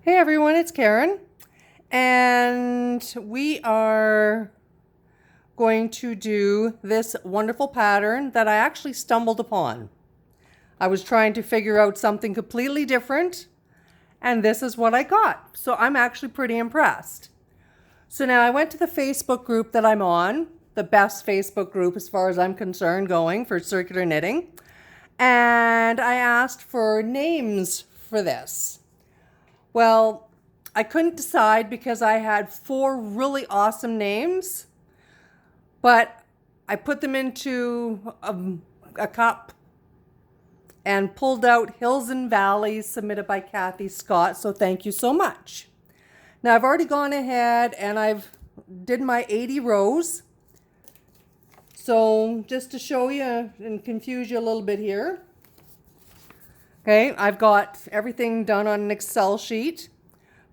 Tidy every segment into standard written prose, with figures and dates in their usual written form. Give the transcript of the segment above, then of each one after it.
Hey everyone, it's Karen, and we are going to do this wonderful pattern that I actually stumbled upon. I was trying to figure out something completely different, and this is what I got. So I'm actually pretty impressed. So now I went to the Facebook group that I'm on, the best Facebook group as far as I'm concerned going for circular knitting, and I asked for names for this. Well, I couldn't decide because I had 4 really awesome names, but I put them into a cup and pulled out Hills and Valleys submitted by Kathy Scott, so thank you so much. Now I've already gone ahead and I've did my 80 rows. So just to show you and confuse you a little bit here. Okay, I've got everything done on an Excel sheet.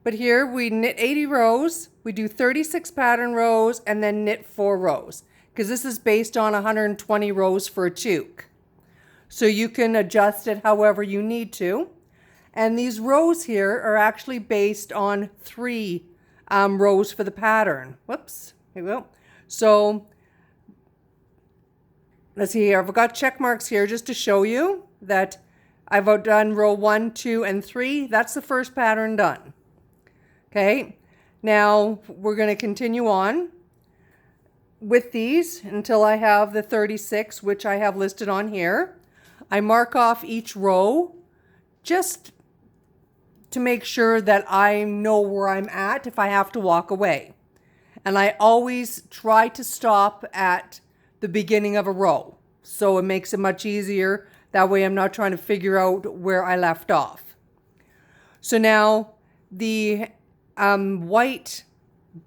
But here we knit 80 rows, we do 36 pattern rows, and then knit 4 rows. Because this is based on 120 rows for a toque. So you can adjust it however you need to. And these rows here are actually based on 3 rows for the pattern. Whoops, here we go. So let's see here, I've got check marks here just to show you that I've done row 1, 2, and 3. That's the first pattern done. Okay, now we're going to continue on with these until I have the 36, which I have listed on here. I mark off each row just to make sure that I know where I'm at if I have to walk away. And I always try to stop at the beginning of a row, so it makes it much easier. That way I'm not trying to figure out where I left off. So now the white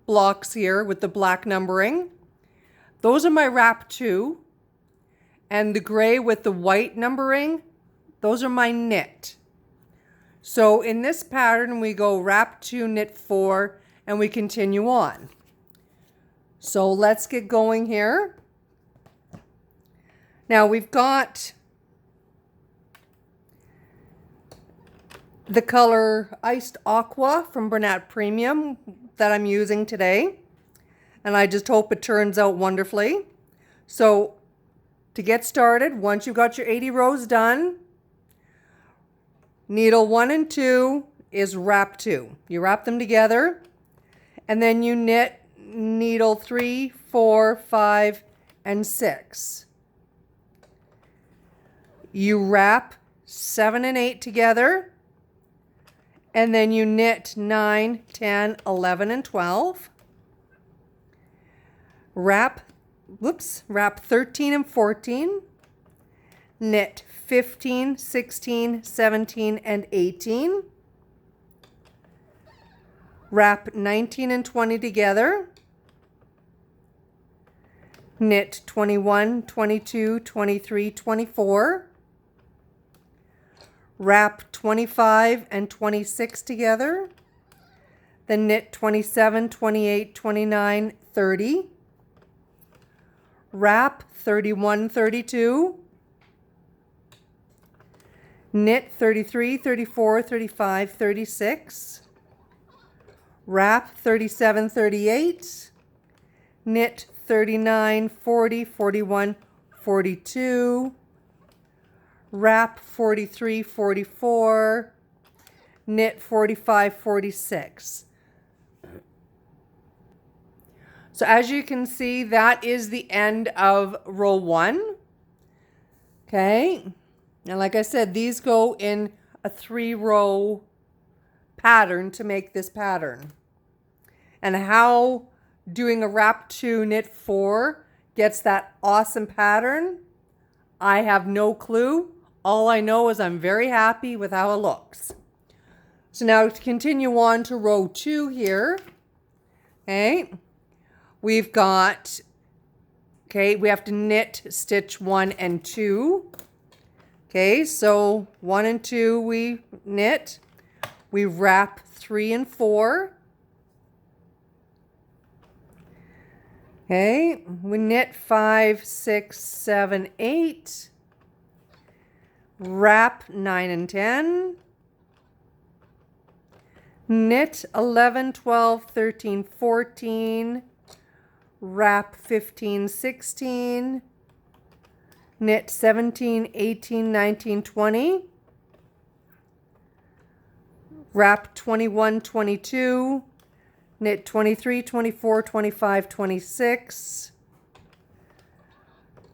blocks here with the black numbering, those are my wrap 2. And the gray with the white numbering, those are my knit. So in this pattern, we go wrap 2, knit 4, and we continue on. So let's get going here. Now we've got the color Iced Aqua from Bernat Premium that I'm using today. And I just hope it turns out wonderfully. So to get started, once you've got your 80 rows done, needle 1 and 2 is wrap 2. You wrap them together, and then you knit needle 3, 4, 5, and 6. You wrap 7 and 8 together, and then you knit 9, 10, 11, and 12. Wrap 13 and 14. Knit 15, 16, 17, and 18. Wrap 19 and 20 together. Knit 21, 22, 23, 24. Wrap 25 and 26 together. Then knit 27, 28, 29, 30. Wrap 31, 32. Knit 33, 34, 35, 36. Wrap 37, 38. Knit 39, 40, 41, 42. Wrap 43, 44. Knit 45, 46. So as you can see, that is the end of row 1. Okay. And like I said, these go in a 3-row pattern to make this pattern. And how doing a wrap 2, knit 4 gets that awesome pattern, I have no clue. All I know is I'm very happy with how it looks. So now to continue on to row 2 here. Okay. We've got, we have to knit stitch 1 and 2. Okay, so 1 and 2 we knit. We wrap 3 and 4. Okay, we knit 5, 6, 7, 8. Wrap 9 and 10. knit 11, 12, 13, 14, wrap 15, 16, knit 17, 18, 19, 20, wrap 21, 22, knit 23, 24, 25, 26,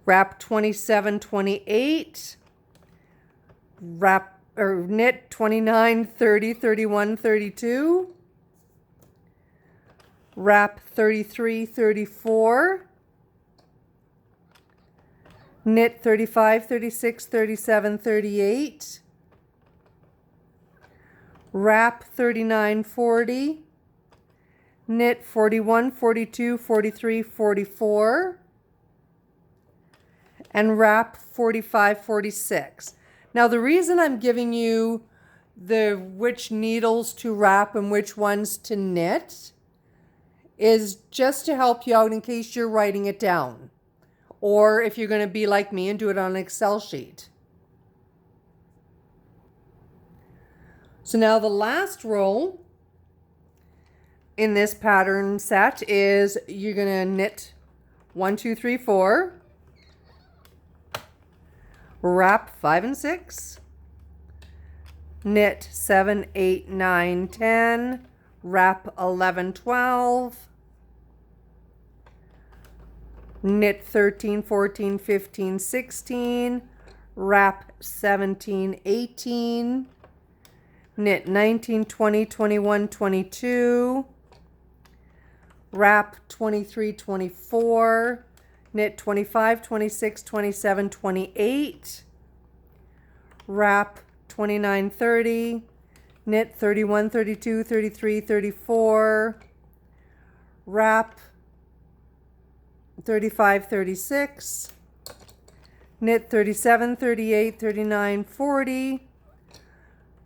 wrap 27, 28, wrap or knit 29, 30, 31, 32, wrap 33, 34, knit 35, 36, 37, 38, wrap 39, 40, knit 41, 42, 43, 44, and wrap 45, 46. Now the reason I'm giving you which needles to wrap and which ones to knit is just to help you out in case you're writing it down. Or if you're going to be like me and do it on an Excel sheet. So now the last row in this pattern set is you're going to knit 1, 2, 3, 4, wrap 5 and 6, knit 7, 8, 9, 10, wrap 11, 12, knit 13, 14, 15, 16, wrap 17, 18, knit 19, 20, 21, 22, wrap 23, 24, knit 25, 26, 27, 28, wrap 29, 30, knit 31, 32, 33, 34, wrap 35, 36, knit 37, 38, 39, 40,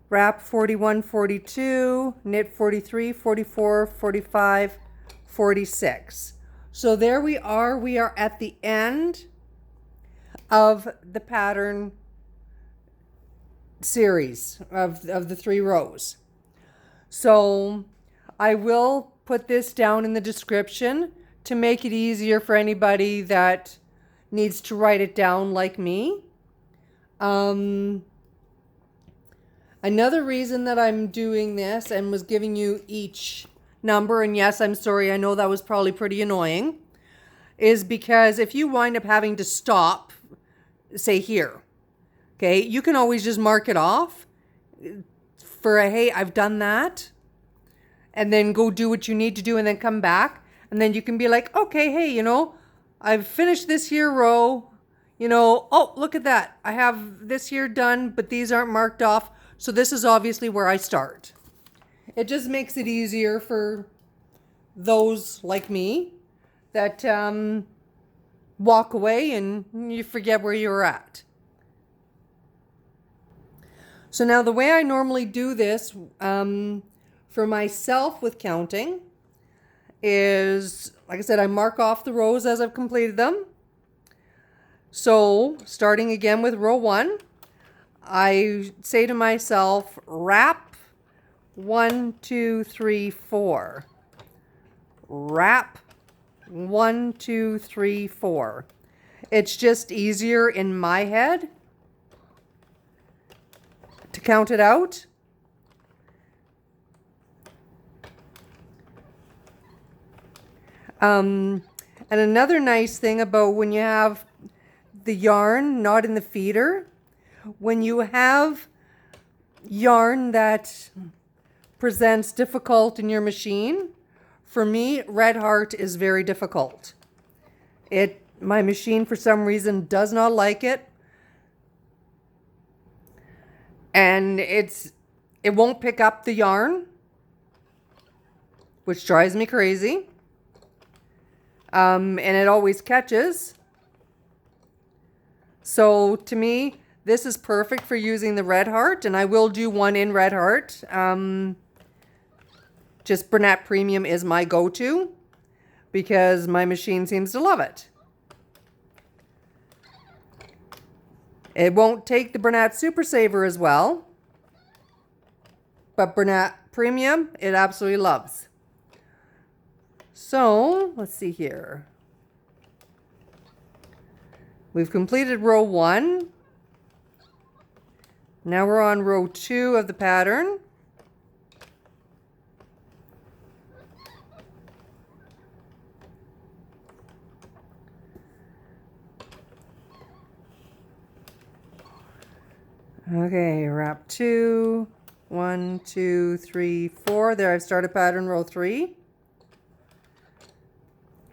wrap 41, 42, knit 43, 44, 45, 46. So there we are at the end of the pattern series of the 3 rows. So I will put this down in the description to make it easier for anybody that needs to write it down like me. Another reason that I'm doing this and was giving you each number, and yes, I'm sorry, I know that was probably pretty annoying, is because if you wind up having to stop, say here, okay, you can always just mark it off for a, hey, I've done that, and then go do what you need to do and then come back. And then you can be like, okay, hey, you know, I've finished this here row, you know, oh, look at that. I have this here done, but these aren't marked off. So this is obviously where I start. It just makes it easier for those like me that walk away and you forget where you're at. So now the way I normally do this for myself with counting is, like I said, I mark off the rows as I've completed them. So starting again with row 1, I say to myself, wrap 1, 2, 3, 4. Wrap 1, 2, 3, 4. It's just easier in my head to count it out. And another nice thing about when you have the yarn not in the feeder, when you have yarn that presents difficult in your machine, for me, Red Heart is very difficult. My machine for some reason does not like it. And it won't pick up the yarn, which drives me crazy. And it always catches. So to me, this is perfect for using the Red Heart, and I will do one in Red Heart. Just Bernat Premium is my go-to because my machine seems to love it. It won't take the Bernat Super Saver as well, but Bernat Premium, it absolutely loves. So let's see here. We've completed row 1. Now we're on row 2 of the pattern. Okay, wrap 2, 1, 2, 3, 4. There, I've started pattern row 3.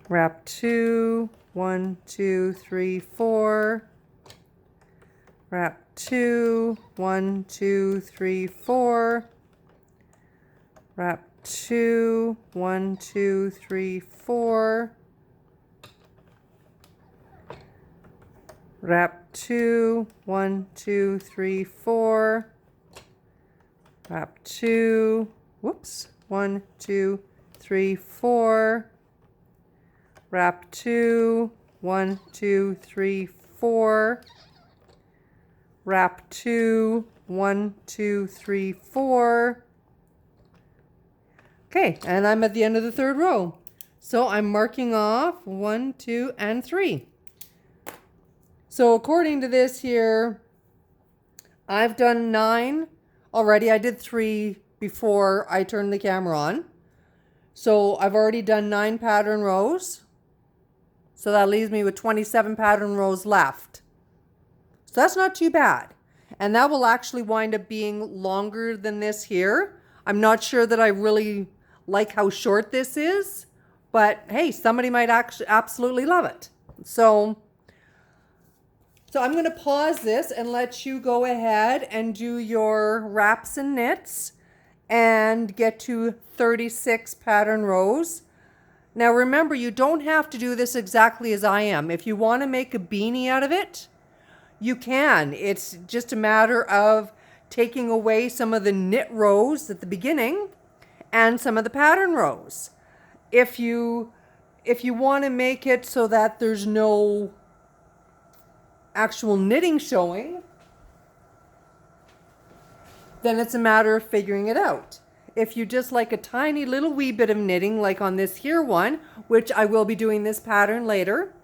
Wrap 2, 1, 2, 3, 4. Wrap 2, 1, 2, 3, 4. Wrap 2, 1, 2, 3, 4. Wrap 2, 1, 2, 3, 4. Wrap 2, whoops, 1, 2, 3, 4. Wrap 2, 1, 2, 3, 4. Wrap 2, 1, 2, 3, 4. Okay, and I'm at the end of the third row. So I'm marking off 1, 2, and 3. So according to this here, I've done 9 already. I did 3 before I turned the camera on. So I've already done 9 pattern rows. So that leaves me with 27 pattern rows left. So that's not too bad. And that will actually wind up being longer than this here. I'm not sure that I really like how short this is, but hey, somebody might actually absolutely love it. So I'm going to pause this and let you go ahead and do your wraps and knits and get to 36 pattern rows. Now remember, you don't have to do this exactly as I am. If you want to make a beanie out of it, you can. It's just a matter of taking away some of the knit rows at the beginning and some of the pattern rows. If you want to make it so that there's no actual knitting showing, then it's a matter of figuring it out. If you just like a tiny little wee bit of knitting, like on this here one, which I will be doing this pattern later,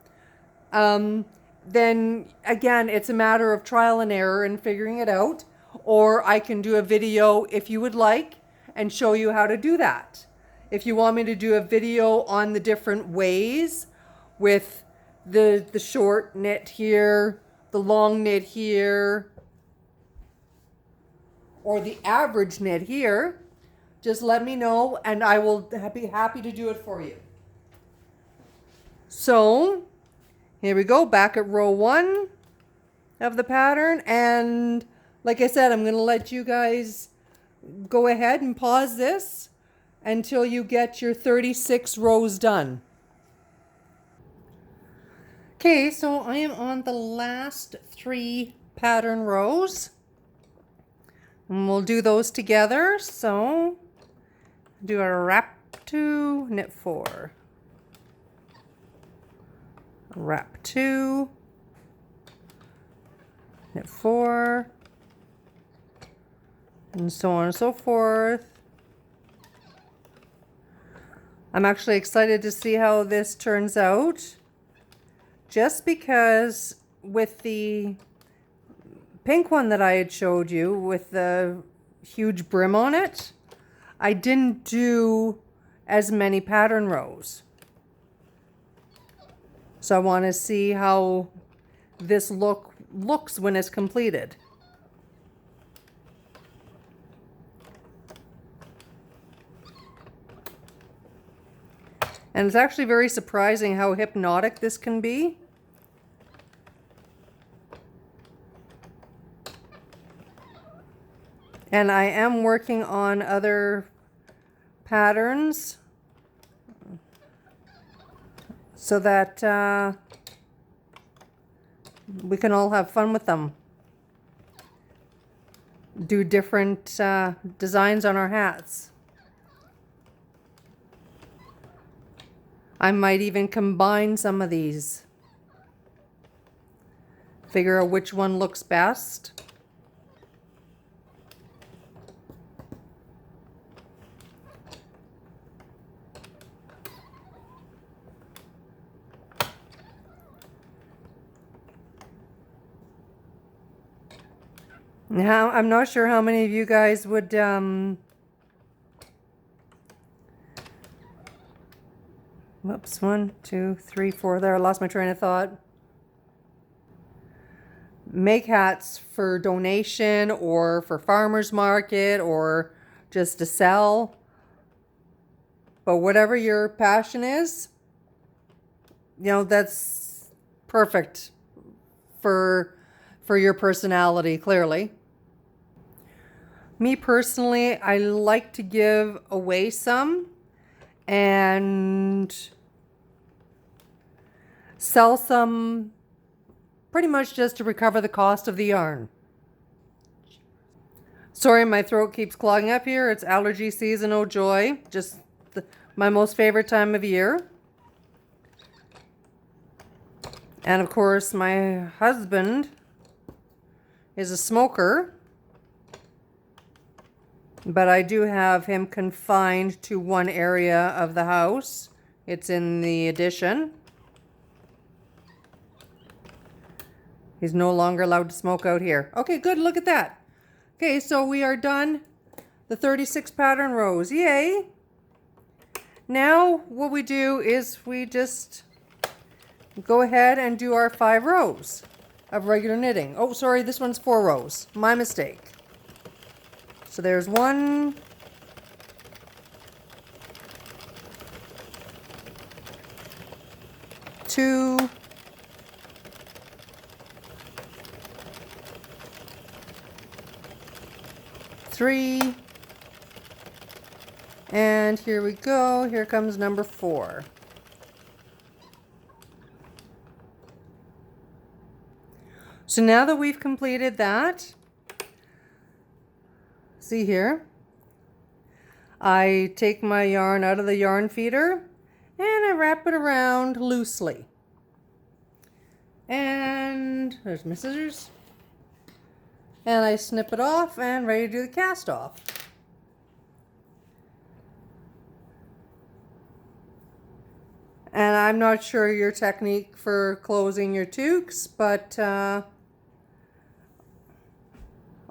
then again, it's a matter of trial and error and figuring it out. Or I can do a video if you would like and show you how to do that. If you want me to do a video on the different ways with the short knit here, the long knit here, or the average knit here, just let me know and I will be happy to do it for you. So here we go, back at row 1 of the pattern. And like I said, I'm going to let you guys go ahead and pause this until you get your 36 rows done. Okay, so I am on the last 3 pattern rows. And we'll do those together. So do a wrap 2, knit 4. Wrap 2, knit 4, and so on and so forth. I'm actually excited to see how this turns out, just because with the pink one that I had showed you with the huge brim on it, I didn't do as many pattern rows. So I want to see how this looks when it's completed. And it's actually very surprising how hypnotic this can be. And I am working on other patterns so that we can all have fun with them. Do different designs on our hats. I might even combine some of these. Figure out which one looks best. Now, I'm not sure how many of you guys would whoops, 1, 2, 3, 4 there. I lost my train of thought. Make hats for donation or for farmers market or just to sell. But whatever your passion is, you know, that's perfect for your personality, clearly. Me personally, I like to give away some and sell some pretty much just to recover the cost of the yarn. Sorry, my throat keeps clogging up here. It's allergy season, oh joy. Just my most favorite time of year. And of course, my husband is a smoker, but I do have him confined to one area of the house. It's in the addition. He's no longer allowed to smoke out here. Okay, good, look at that. Okay, so we are done the 36 pattern rows, yay. Now what we do is we just go ahead and do our 5 rows of regular knitting. Oh, sorry, this one's 4 rows. My mistake. So there's 1, 2, 3, and here we go. Here comes number 4. So now that we've completed that, see here, I take my yarn out of the yarn feeder and I wrap it around loosely. And there's my scissors. And I snip it off and ready to do the cast off. And I'm not sure your technique for closing your toques, but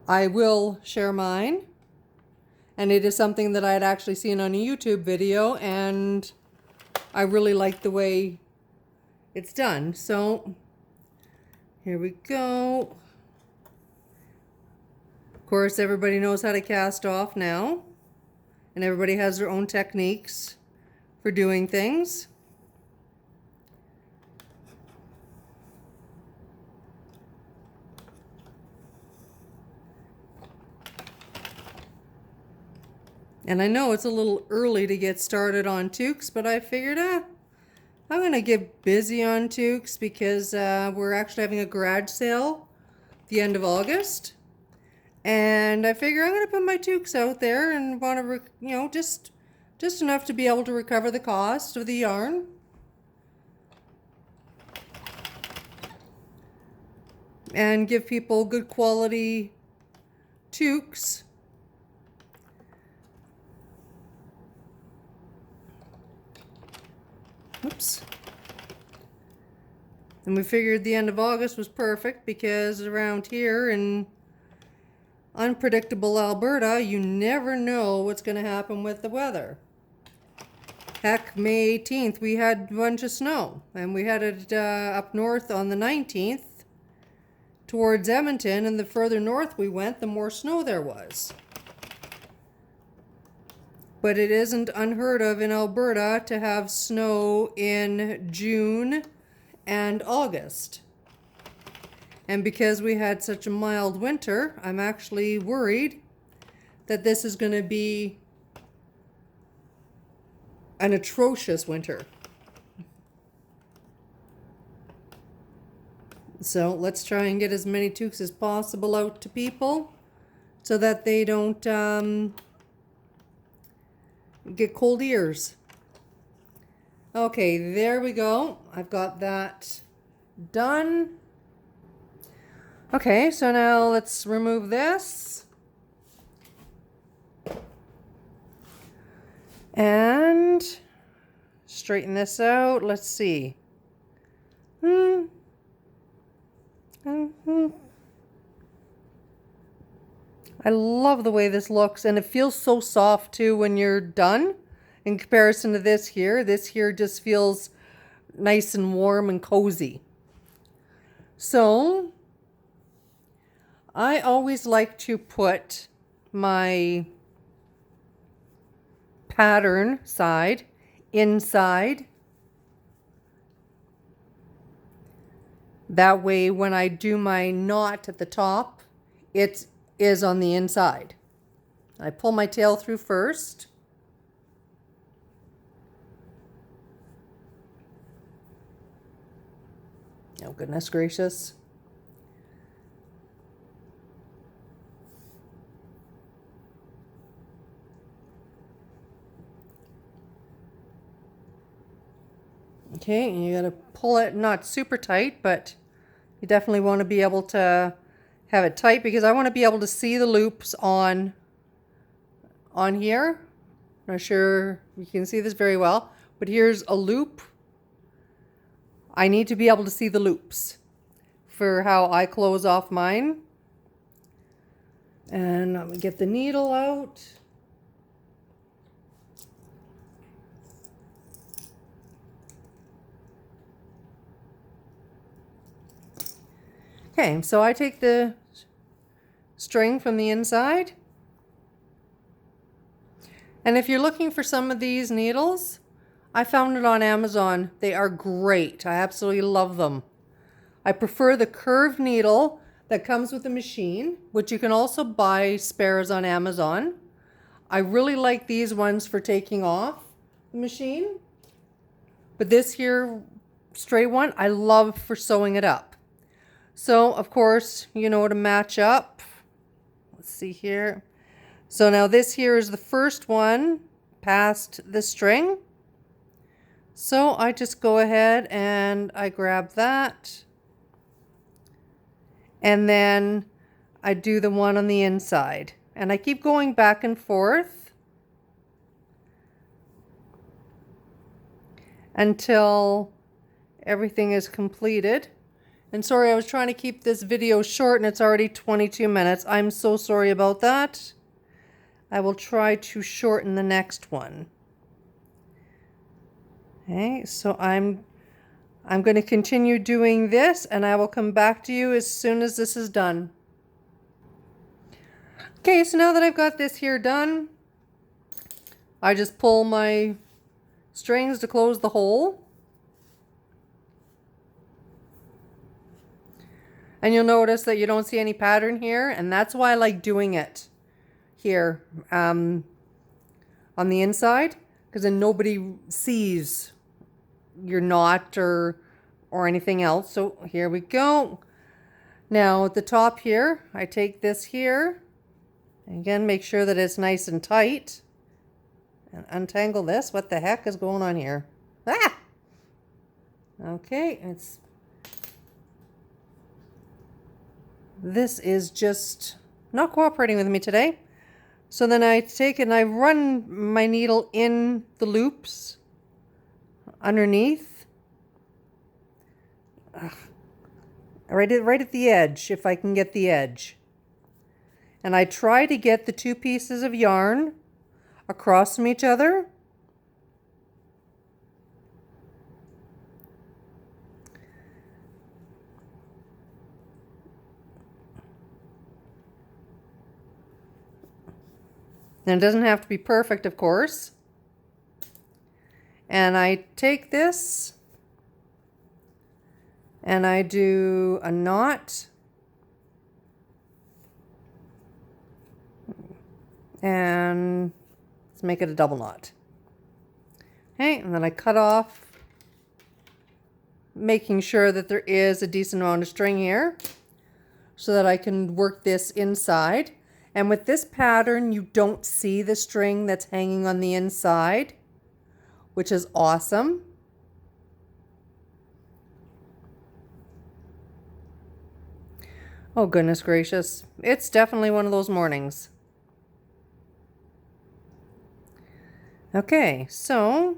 I will share mine. And it is something that I had actually seen on a YouTube video, and I really like the way it's done. So here we go. Of course, everybody knows how to cast off now, and everybody has their own techniques for doing things. And I know it's a little early to get started on toques, but I figured, I'm going to get busy on toques because we're actually having a garage sale the end of August. And I figure I'm going to put my toques out there and want to, you know, just enough to be able to recover the cost of the yarn. And give people good quality toques. Oops. And we figured the end of August was perfect because around here in unpredictable Alberta, you never know what's going to happen with the weather. Heck, May 18th, we had a bunch of snow, and we headed up north on the 19th towards Edmonton, and the further north we went, the more snow there was. But it isn't unheard of in Alberta to have snow in June and August. And because we had such a mild winter, I'm actually worried that this is going to be an atrocious winter. So let's try and get as many toques as possible out to people so that they don't get cold ears. Okay, there we go. I've got that done. Okay, so now let's remove this. And straighten this out. Let's see. I love the way this looks, and it feels so soft too when you're done in comparison to this here. This here just feels nice and warm and cozy. So I always like to put my pattern side inside. That way when I do my knot at the top, it is on the inside. I pull my tail through first. Oh, goodness gracious. Okay, and you gotta pull it not super tight, but you definitely want to be able to have it tight because I want to be able to see the loops on here. Not sure you can see this very well, but here's a loop. I need to be able to see the loops for how I close off mine. And I'm gonna get the needle out. Okay, so I take the string from the inside. And if you're looking for some of these needles, I found it on Amazon. They are great. I absolutely love them. I prefer the curved needle that comes with the machine, which you can also buy spares on Amazon. I really like these ones for taking off the machine. But this here straight one, I love for sewing it up. So, of course, you know to match up. Let's see here. So now this here is the first one past the string. So I just go ahead and I grab that. And then I do the one on the inside. And I keep going back and forth until everything is completed. And sorry, I was trying to keep this video short and it's already 22 minutes. I'm so sorry about that. I will try to shorten the next one. Okay, so I'm going to continue doing this and I will come back to you as soon as this is done. Okay, so now that I've got this here done, I just pull my strings to close the hole. And you'll notice that you don't see any pattern here, and that's why I like doing it here on the inside, because then nobody sees your knot or anything else. So here we go. Now at the top here, I take this here, and again make sure that it's nice and tight, and untangle this. What the heck is going on here? Ah! Okay, this is just not cooperating with me today. So then I take it and I run my needle in the loops underneath. Right at the edge, if I can get the edge. And I try to get the two pieces of yarn across from each other. And it doesn't have to be perfect, of course. And I take this and I do a knot. And let's make it a double knot. Okay, and then I cut off, making sure that there is a decent amount of string here so that I can work this inside. And with this pattern, you don't see the string that's hanging on the inside, which is awesome. Oh, goodness gracious. It's definitely one of those mornings. Okay, so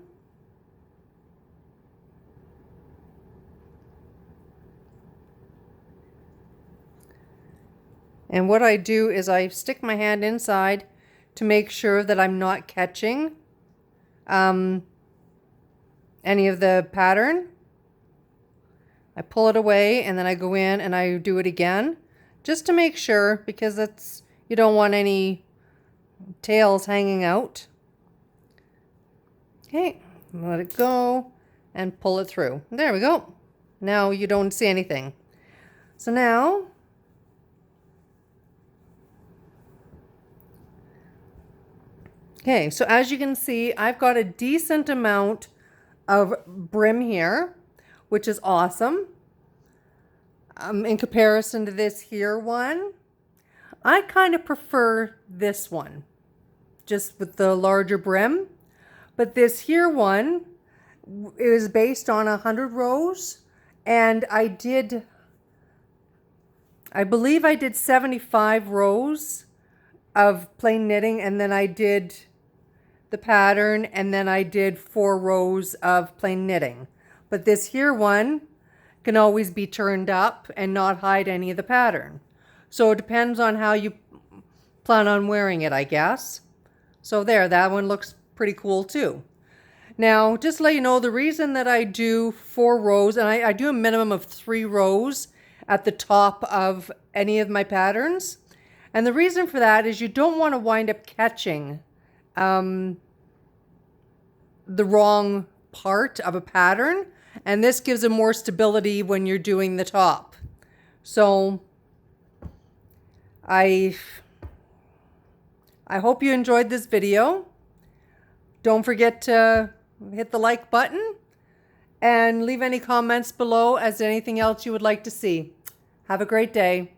And what I do is I stick my hand inside to make sure that I'm not catching any of the pattern. I pull it away and then I go in and I do it again just to make sure, because you don't want any tails hanging out. Okay, let it go and pull it through. There we go. Now you don't see anything. So now okay, so as you can see, I've got a decent amount of brim here, which is awesome. In comparison to this here one, I kind of prefer this one, just with the larger brim. But this here one is based on 100 rows, and I believe I did 75 rows of plain knitting, and then I did the pattern, and then I did 4 rows of plain knitting. But this here one can always be turned up and not hide any of the pattern. So it depends on how you plan on wearing it, I guess. So there, that one looks pretty cool too. Now, just to let you know, the reason that I do 4 rows, and I do a minimum of 3 rows at the top of any of my patterns. And the reason for that is you don't want to wind up catching the wrong part of a pattern, and this gives it more stability when you're doing the top. So I hope you enjoyed this video. Don't forget to hit the like button and leave any comments below as anything else you would like to see. Have a great day.